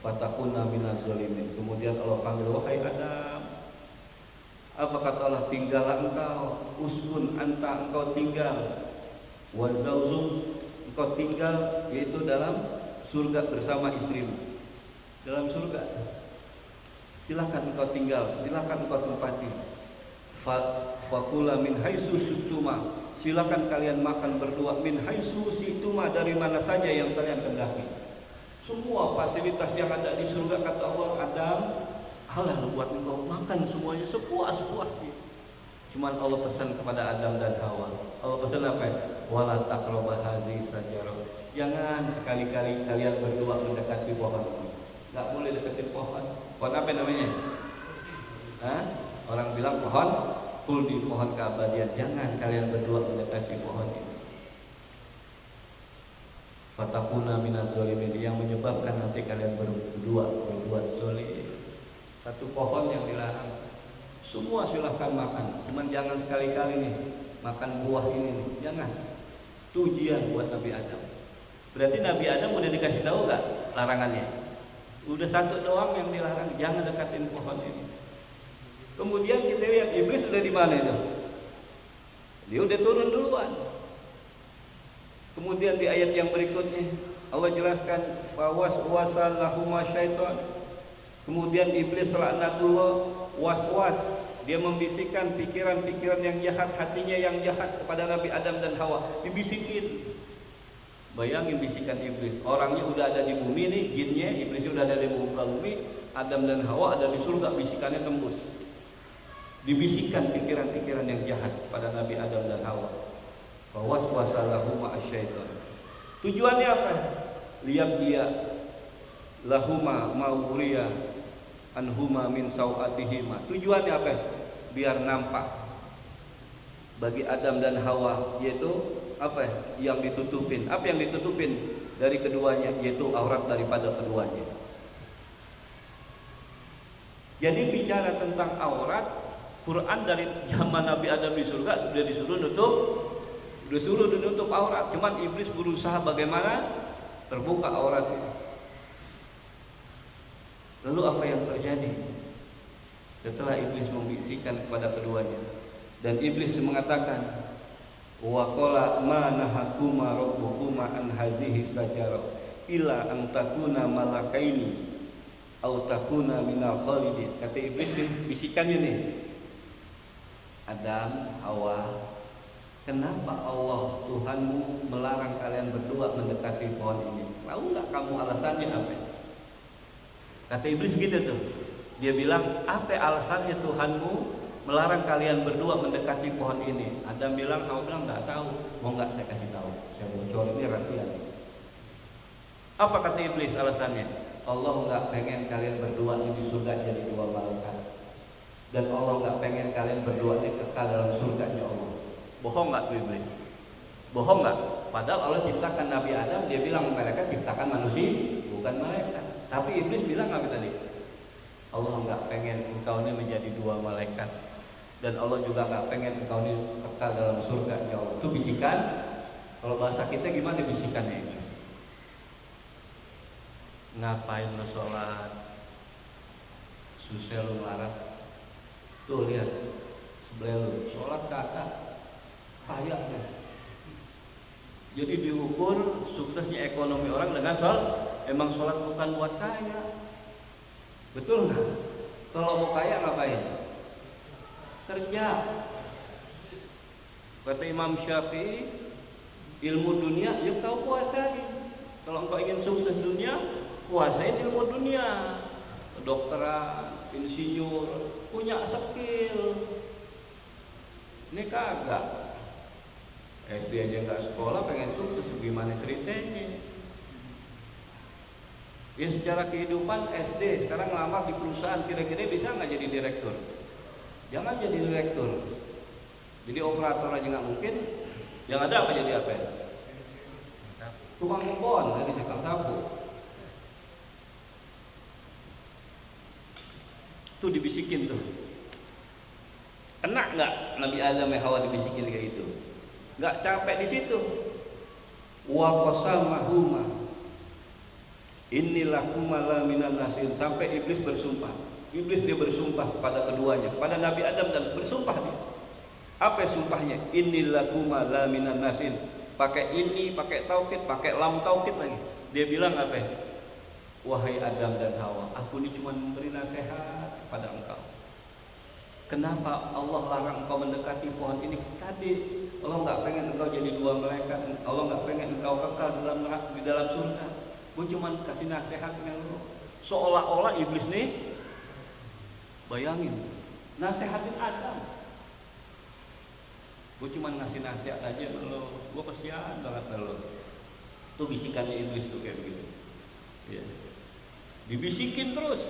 Speaker 1: fatakuna minaz zalimin. Kemudian Allah panggil, wahai Adam, apa kata Allah, tinggallah engkau, uskun anta, engkau tinggal, wa zawzuk, engkau tinggal, yaitu dalam surga bersama istrimu. Dalam surga silakan engkau tinggal, silakan engkau tempati. Fakula min haitsu siktuma, silakan kalian makan berdua, min haitsu siktuma, dari mana saja yang kalian kehendaki. Semua fasilitas yang ada di surga kata Allah, Adam, halal buat engkau makan semuanya sepuas-puasnya. Cuman Allah pesan kepada Adam dan Hawa. Allah pesan apa? Wala taqrabu hadhihi sajarah. Jangan sekali-kali kalian berdua mendekati pohon ini. Enggak boleh deketin pohon. Pohon apa namanya? Hah? Orang bilang pohon khuldi, pohon keabadian. Jangan kalian berdua mendekati pohon ini. Fatakuna minaz zalimin, yang menyebabkan nanti kalian berbuat zalim. Satu pohon yang dilarang. Semua silahkan makan, cuman jangan sekali-kali nih makan buah ini nih. Jangan. Itu ujian buat Nabi Adam. Berarti Nabi Adam udah dikasih tahu gak larangannya? Udah satu doang yang dilarang, jangan dekatin pohon ini. Kemudian kita lihat iblis udah di mana itu? Dia udah turun duluan. Kemudian di ayat yang berikutnya Allah jelaskan, fawaswasa lahuma syaitan. Kemudian iblis laknatullah was-was, dia membisikkan pikiran-pikiran yang jahat, hatinya yang jahat kepada Nabi Adam dan Hawa, dibisikin. Bayangin bisikan iblis, orangnya udah ada di bumi nih, jinnya, iblisnya udah ada di muka bumi, Adam dan Hawa ada di surga, bisikannya tembus. Dibisikkan pikiran-pikiran yang jahat pada Nabi Adam dan Hawa. Fawaswasa lahuma asyaitan. Tujuannya apa? Lihat dia lahuma mauria anhuma min sau'atihima. Tujuannya apa? Biar nampak bagi Adam dan Hawa, yaitu apa? Yang ditutupin. Apa yang ditutupin dari keduanya? Yaitu aurat daripada keduanya. Jadi bicara tentang aurat, Quran dari zaman Nabi Adam di surga sudah disuruh menutup aurat. Cuman iblis berusaha bagaimana terbuka aurat itu. Lalu apa yang terjadi setelah iblis membisikkan kepada keduanya? Dan iblis mengatakan, wa qala ma nahakuma rabbukuma an hazihi sajarah illa an takuna malakaini au takuna minal khalidin. Kata iblis bisikan ini, Adam, Hawa, kenapa Allah Tuhanmu melarang kalian berdua mendekati pohon ini? Tahu nggak kamu alasannya apa? Kata iblis gitu tuh. Dia bilang, apa alasannya Tuhanmu melarang kalian berdua mendekati pohon ini? Adam bilang, Hawa bilang nggak tahu. Mau nggak saya kasih tahu? Saya bocor, ini rahasia. Apa kata iblis alasannya? Allah nggak pengen kalian berdua di surga jadi dua malaikat. Dan Allah nggak pengen kalian berdua kekal dalam surganya Allah. Bohong nggak tuh iblis? Bohong nggak? Padahal Allah ciptakan Nabi Adam, dia bilang mereka ciptakan manusia, bukan malaikat. Tapi iblis bilang apa tadi? Allah nggak pengen engkau ini menjadi dua malaikat, dan Allah juga nggak pengen engkau ini kekal dalam surganya Allah. Itu bisikan. Kalau bahasa kita gimana bisikannya iblis? Ngapain lo sholat? Susah lo larat. Tuh lihat sebelah lu, sholat kata kayaknya. Jadi diukur suksesnya ekonomi orang dengan sholat. Emang sholat bukan buat kaya, betul nggak? Kalau mau kaya ngapain? Kerja. Kata Imam Syafi'i, ilmu dunia yang kau kuasai. Kalau engkau ingin sukses dunia, kuasain ilmu dunia. Kedokteran, insinyur, punya skill. Ini kagak. SD aja nggak sekolah pengen sukses, gimana ceritanya? Ya secara kehidupan SD sekarang ngelamar di perusahaan, kira-kira bisa nggak jadi direktur? Jangan jadi direktur, jadi operator aja nggak mungkin. Yang ada apa jadi apa? Tukang ngebon, dari tukang sapu. Tuh dibisikin tuh. Kena nggak Nabi Adam dan Hawa dibisikin kayak gitu? Nggak capek di situ. Wa qasamahuma innilakuma la minan nasin. Sampai iblis bersumpah. Iblis dia bersumpah pada keduanya, pada Nabi Adam, dan bersumpah dia. Apa sumpahnya? Innilakuma la minan nasin. Pakai ini, pakai taukid, pakai lam taukid lagi. Dia bilang apa? Wahai Adam dan Hawa, aku ini cuma memberi nasihat pada engkau. Kenapa Allah larang engkau mendekati pohon ini? Tadi Allah nggak pengen engkau jadi dua malaikat. Allah nggak pengen engkau kekal di dalam surga. Gue cuma kasih nasihat dengan lo. Seolah-olah iblis nih, bayangin, nasihatin Adam. Gue cuma ngasih nasihat aja lo. Gue kesian banget lo. Tuh bisikannya iblis tuh kayak begitu. Ya. Dibisikin terus.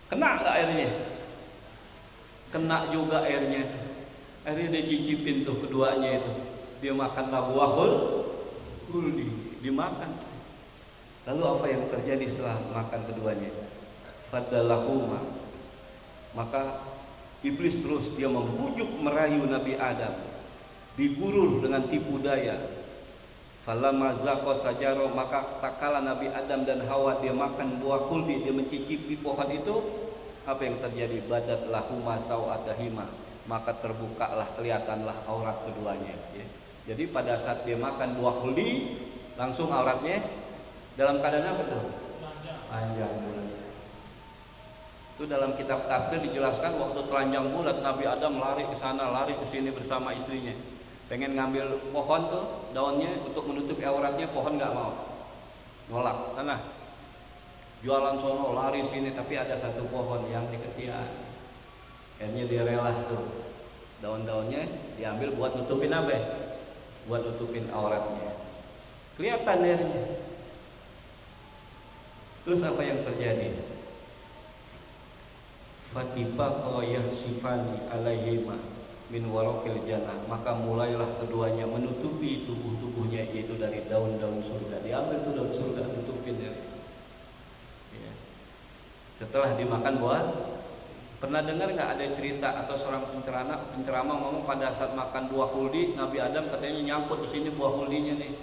Speaker 1: Kena nggak airnya? Kena juga airnya. Akhirnya dia cicipin tuh keduanya itu. Dia makanlah buahul khuldi, dimakan. Lalu apa yang terjadi setelah makan keduanya? Fadalahuma. Maka iblis terus dia membujuk merayu Nabi Adam. Digurur dengan tipu daya. Falamma zaqa sajaro, maka tak kala Nabi Adam dan Hawa dia makan buah khuldi, dia mencicipi pohon itu, apa yang terjadi? Badat lahuma sau'atahima, maka terbukalah, kelihatanlah aurat keduanya, ya. Jadi pada saat dia makan buah khuldi, langsung auratnya dalam keadaan apa tuh? Panjang bulat. Itu dalam kitab tafsir dijelaskan waktu telanjang bulat Nabi Adam lari ke sana, lari ke sini bersama istrinya. Pengen ngambil pohon tuh daunnya untuk menutupi auratnya, pohon nggak mau, nolak. Sana jualan sono, lari sini, tapi ada satu pohon yang dikesian. Akhirnya dia rela tuh daun-daunnya diambil buat nutupin apa? Buat nutupin auratnya. Kelihatan airnya. Terus apa yang terjadi? Fatibaqa yahsifani alaihima min waraqil jannah, maka mulailah keduanya menutupi tubuh-tubuhnya, yaitu dari daun-daun surga. Diambil tuh daun surga, tutupin ya. Setelah dimakan buah. Pernah dengar nggak ada cerita atau seorang penceramah ngomong pada saat makan buah huldi, Nabi Adam katanya nyangkut di sini buah huldinya nih.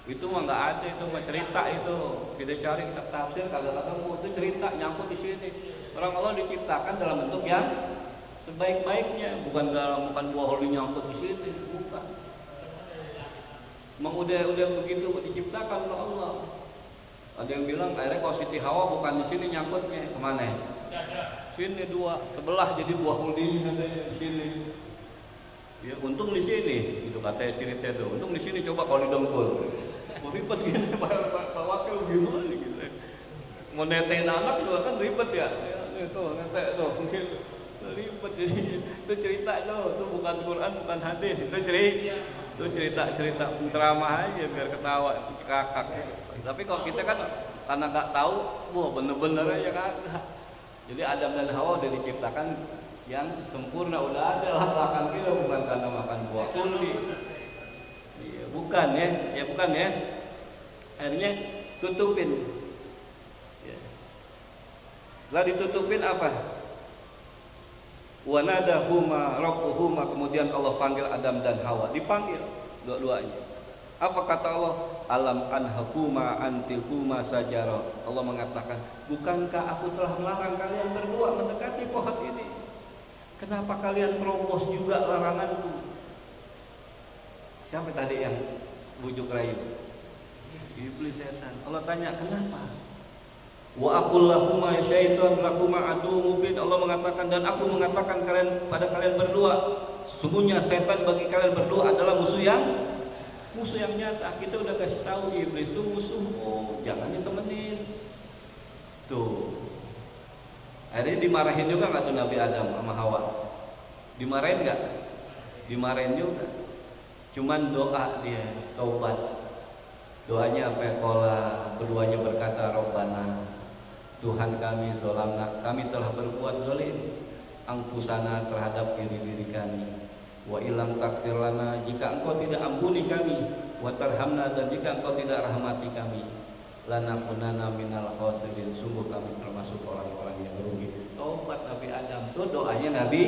Speaker 1: Itu mah nggak ada, itu mah cerita itu. Kita cari kitab tafsir kagak ketemu, itu cerita nyangkut di sini. Orang Allah diciptakan dalam bentuk yang sebaik-baiknya, bukan buah huldi nyangkut di sini, bukan. Emang udah begitu diciptakan oleh Allah. Ada yang bilang akhirnya kalau Siti Hawa bukan di sini nyangkutnya, kemana ya? Sini dua sebelah jadi buah huldinya di sini. Ya untung di sini, itu katanya cerita itu. Untung di sini, coba kalau di dengkul. Mau ribet gini Pak Wakil gimana gitu. Mau netein anak juga kan ribet ya. Ya so nete tuh mungkin ribet jadi. Itu cerita tuh, itu bukan Quran, bukan hadis. Itu cerita penceramah aja biar ketawa kakak. Tapi kalau kita kan karena nggak tahu, wah bener-bener aja kagak. Jadi Adam dan Hawa udah diciptakan yang sempurna, udah ada lakan kita, bukan karena makan buah kuldi. Iya, bukan ya. Akhirnya tutupin. Ya. Setelah ditutupin apa? Wa nadahuma rabbuhuma, kemudian Allah panggil Adam dan Hawa, dipanggil dua-duanya. Apa kata Allah? Alam anhakuma antilkuma sajara. Allah mengatakan, bukankah aku telah melarang kalian berdua mendekati pohon ini? Kenapa kalian terobos juga laranganku? Siapa tadi yang bujuk rayu? Iblis, setan. Allah tanya, kenapa? Wa aqul lahuma syaitan lakuma adu mubin. Allah mengatakan, dan aku mengatakan pada kalian berdua, sesungguhnya setan bagi kalian berdua adalah musuh yang nyata. Kita udah kasih tahu iblis itu musuhmu, jangan ditemenin. Tuh. Akhirnya dimarahin juga nggak tuh Nabi Adam sama Hawa? Dimarahin nggak? Dimarahin juga. Cuman doa dia, taubat. Doanya apa? Keduanya berkata, Rabbana, Tuhan kami, zolamna, kami telah berbuat zalim, angkusana terhadap diri kami. Wa ilam takfir lana, jika engkau tidak ampuni kami, wa tarhamna, dan jika engkau tidak rahmati kami, lanakunana minal khasirin, sungguh kami termasuk orang-orang yang rugi. Taubat Nabi Adam, itu doanya Nabi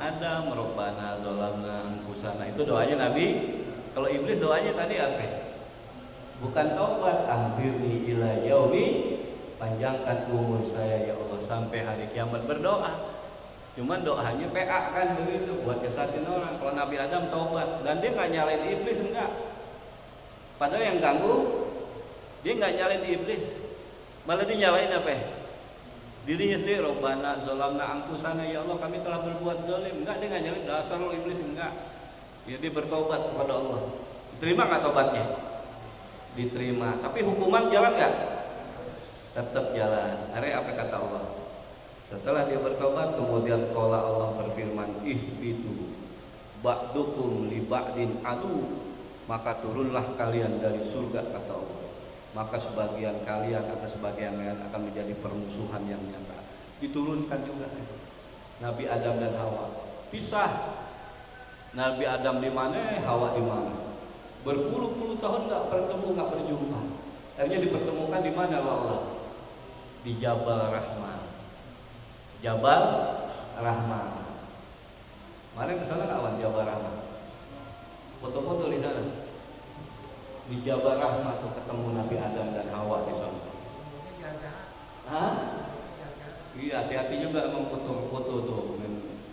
Speaker 1: Adam. Rabbana zolamna anfusana, itu doanya Nabi. Kalau iblis doanya tadi apa? Bukan taubat, anzirni ila yaumi, panjangkan umur saya ya Allah sampai hari kiamat, berdoa. Cuman doanya PA kan begitu, buat kesatin orang. Kalau Nabi Adam taubat, dan dia nggak nyalain iblis, enggak. Padahal yang ganggu, dia nggak nyalain iblis, malah dia nyalain apa? Dirinya sendiri. Rabbana zolamna anfusana, ya Allah kami telah berbuat zalim. Enggak, dia nggak nyalain dasar lo iblis, enggak. Dia bertobat kepada Allah. Diterima nggak tobatnya? Diterima. Tapi hukuman jalan nggak? Tetap jalan. Akhirnya apa kata Allah? Setelah dia bertobat, kemudian qala Allah berfirman, ihbitu ba'dukum li ba'din adu, maka turunlah kalian dari surga kata Allah. Maka sebagian kalian atas sebagian lain akan menjadi permusuhan yang nyata. Diturunkan juga Nabi Adam dan Hawa. Pisah. Nabi Adam di mana, Hawa di mana? Berpuluh-puluh tahun nggak berjumpa. Akhirnya dipertemukan di mana Allah? Di Jabal Rahmah. Jabal Rahmah. Kemarin kesana kawan Jabal Rahmah. Foto-foto di sana. Di Jabal Rahmah tuh ketemu Nabi Adam dan Hawa di sana. Hah? Iya, hati-hati juga emang foto-foto tuh.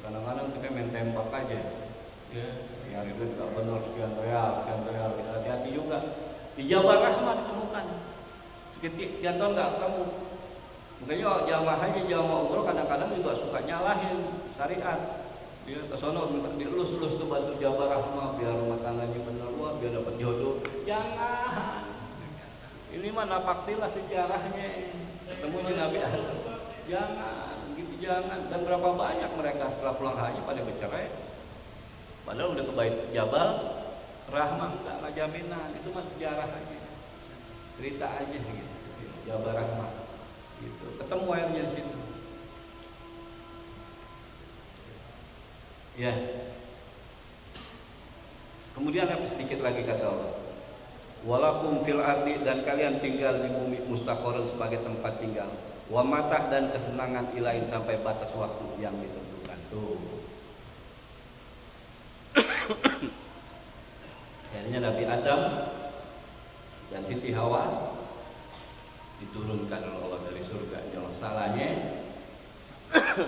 Speaker 1: Kadang-kadang kita main tembak aja. Ya, yang itu tidak benar, sekian real. Kita hati-hati juga. Di Jabal Rahmah ditemukan. Sekian tahun nggak ketemu. Makanya jamaah umroh kadang-kadang juga suka nyalahin syariat. Dia kesono minta dielus-elus tuh batu Jabal Rahmah biar rumah tangganya bener, biar dapat jodoh. Jangan. Ini mah nafaktilah sejarahnya. Ketemunya Nabi Adam. Jangan, gitu jangan. Dan berapa banyak mereka setelah pulang haji pada bercerai. Padahal udah ke bait Jabal Rahmah, enggak jaminan. Itu mah sejarah aja. Cerita aja gitu. Jabal Rahmah. Gitu. Ketemu airnya di situ. Ya. Kemudian apa sedikit lagi kata Allah. Walakum fil ardi, dan kalian tinggal di bumi mustaqorun sebagai tempat tinggal. Wa mata, dan kesenangan ilain sampai batas waktu yang ditentukan. Tuh. Akhirnya Nabi Adam dan Siti Hawa diturunkan oleh Allah dari surga. Jangan salahnya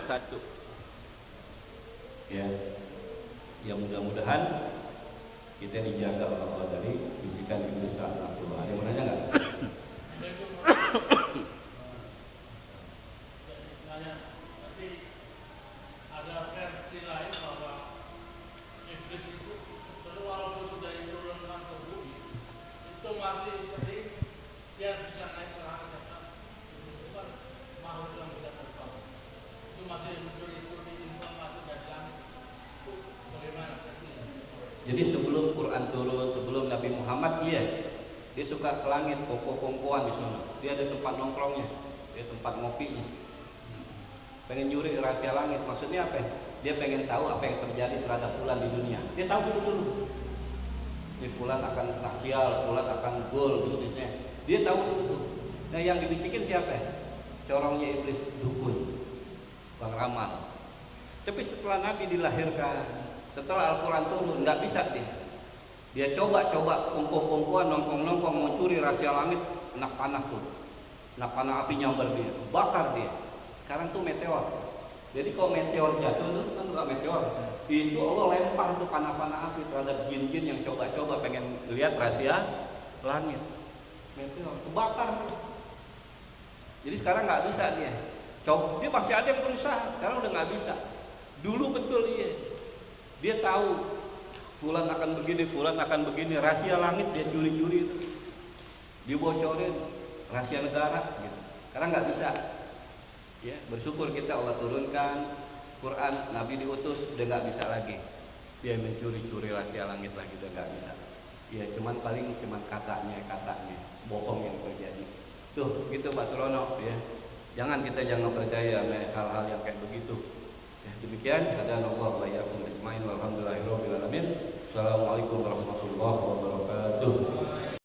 Speaker 1: satu. Ya mudah-mudahan kita dijaga oleh Allah dari bisikan iblis laknatullah. Ada yang mau nanya nggak?
Speaker 3: Ada versi lain bahwa iblis itu walaupun sudah diturunkan ke bumi, itu masih sering dia bisa naik ke langit. Itu kan makhluk yang bisa terbang. Itu masih mencuri-curi informasi dari langit. Itu bagaimana?
Speaker 1: Jadi sebelum Quran turun, sebelum Nabi Muhammad, dia suka ke langit, kongko-kongkoan di sana. Dia ada tempat nongkrongnya, dia tempat ngopinya. Pengen nyuri rahasia langit, maksudnya apa? Dia pengen tahu apa yang terjadi terhadap fulan di dunia. Dia tahu dulu. Ini fulan akan rasial, fulan akan gol bisnisnya. Dia tahu dulu. Nah yang dibisikin siapa? Corongnya iblis, dukun, bang ramal. Tapi setelah Nabi dilahirkan, setelah Al-Quran turun, nggak bisa dia coba kumpul-kumpulan, nongkrong-nongkrong, mau curi rahasia langit, anak panah tuh, anak panah api nyambar dia, bakar dia. Sekarang tuh meteor. Jadi kalau meteor jatuh tuh kan nggak meteor, itu Allah lempar tuh panah-panah api terhadap jin-jin yang coba-coba pengen lihat rahasia langit. Meteor, kebakar. Jadi sekarang nggak bisa dia. Dia pasti ada yang berusaha, sekarang udah nggak bisa. Dulu betul dia tahu fulan akan begini, rahasia langit dia curi-curi itu, dia bocorin rahasia negara gitu. Sekarang nggak bisa. Ya, bersyukur kita Allah turunkan Quran, Nabi diutus, udah nggak bisa lagi dia mencuri-curi rahasia langit lagi, udah nggak bisa. Ya cuman katanya bohong yang terjadi. Tuh gitu Pak Surono ya. Jangan percaya hal-hal yang kayak begitu. Ya, demikian hadanallahu wa iyyakum ajmain walhamdulillahirabbil alamin. Assalamualaikum warahmatullahi wabarakatuh.